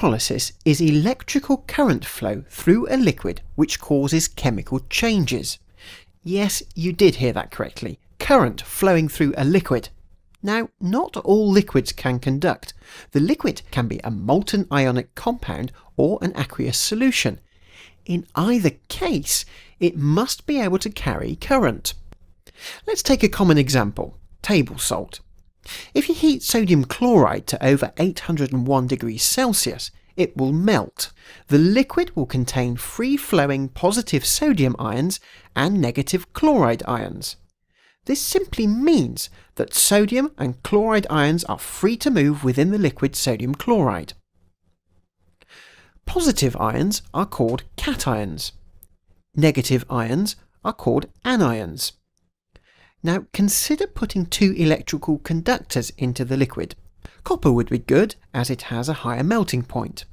Electrolysis is electrical current flow through a liquid which causes chemical changes. Yes, you did hear that correctly. Current flowing through a liquid. Now, not all liquids can conduct. The liquid can be a molten ionic compound or an aqueous solution. In either case, it must be able to carry current. Let's take a common example, table salt. If you heat sodium chloride to over 801 degrees Celsius, it will melt. The liquid will contain free-flowing positive sodium ions and negative chloride ions. This simply means that sodium and chloride ions are free to move within the liquid sodium chloride. Positive ions are called cations. Negative ions are called anions. Now consider putting two electrical conductors into the liquid. Copper would be good as it has a higher melting point.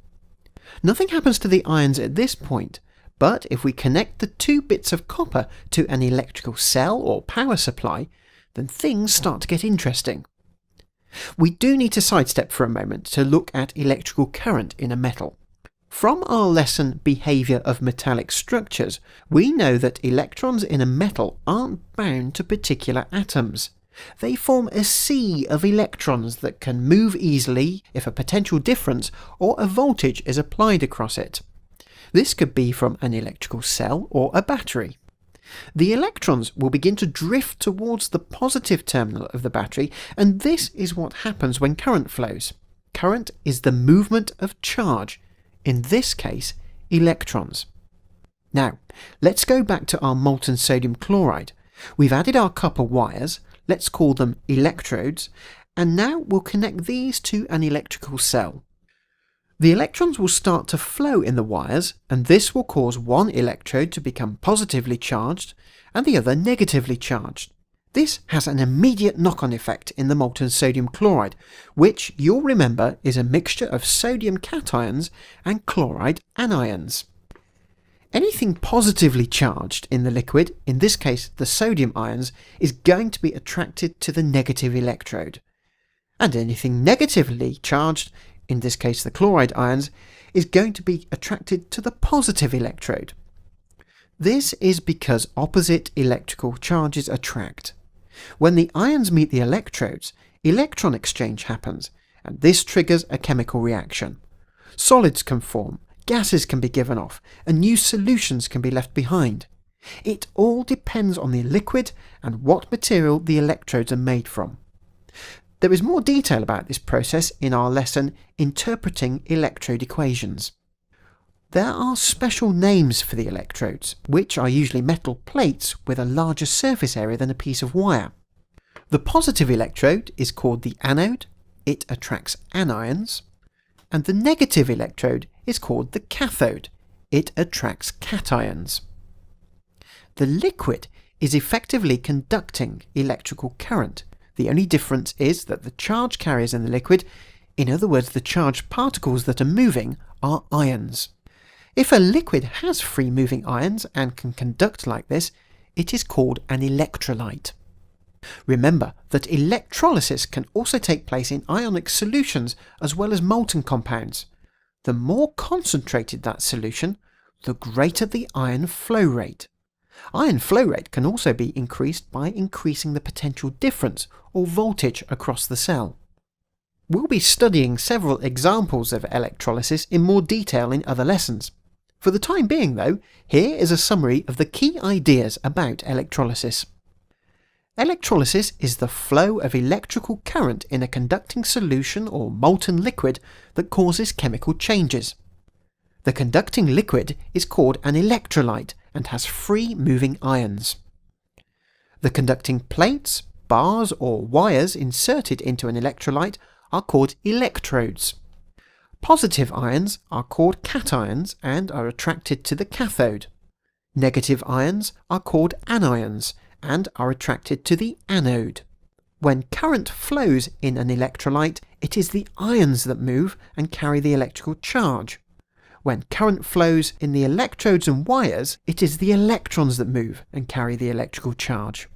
Nothing happens to the ions at this point, but if we connect the two bits of copper to an electrical cell or power supply, then things start to get interesting. We do need to sidestep for a moment to look at electrical current in a metal. From our lesson Behaviour of Metallic Structures, we know that electrons in a metal aren't bound to particular atoms. They form a sea of electrons that can move easily if a potential difference or a voltage is applied across it. This could be from an electrical cell or a battery. The electrons will begin to drift towards the positive terminal of the battery, and this is what happens when current flows. Current is the movement of charge. In this case, electrons. Now, let's go back to our molten sodium chloride. We've added our copper wires, let's call them electrodes, and now we'll connect these to an electrical cell. The electrons will start to flow in the wires, and this will cause one electrode to become positively charged and the other negatively charged. This has an immediate knock-on effect in the molten sodium chloride, which you'll remember is a mixture of sodium cations and chloride anions. Anything positively charged in the liquid, in this case the sodium ions, is going to be attracted to the negative electrode. And anything negatively charged, in this case the chloride ions, is going to be attracted to the positive electrode. This is because opposite electrical charges attract. When the ions meet the electrodes, electron exchange happens, and this triggers a chemical reaction. Solids can form, gases can be given off, and new solutions can be left behind. It all depends on the liquid and what material the electrodes are made from. There is more detail about this process in our lesson Interpreting Electrode Equations. There are special names for the electrodes, which are usually metal plates with a larger surface area than a piece of wire. The positive electrode is called the anode, it attracts anions, and the negative electrode is called the cathode, it attracts cations. The liquid is effectively conducting electrical current. The only difference is that the charge carriers in the liquid, in other words the charged particles that are moving, are ions. If a liquid has free-moving ions and can conduct like this, it is called an electrolyte. Remember that electrolysis can also take place in ionic solutions as well as molten compounds. The more concentrated that solution, the greater the ion flow rate. Ion flow rate can also be increased by increasing the potential difference or voltage across the cell. We'll be studying several examples of electrolysis in more detail in other lessons. For the time being though, here is a summary of the key ideas about electrolysis. Electrolysis is the flow of electrical current in a conducting solution or molten liquid that causes chemical changes. The conducting liquid is called an electrolyte and has free moving ions. The conducting plates, bars or wires inserted into an electrolyte are called electrodes. Positive ions are called cations and are attracted to the cathode. Negative ions are called anions and are attracted to the anode. When current flows in an electrolyte, it is the ions that move and carry the electrical charge. When current flows in the electrodes and wires, it is the electrons that move and carry the electrical charge.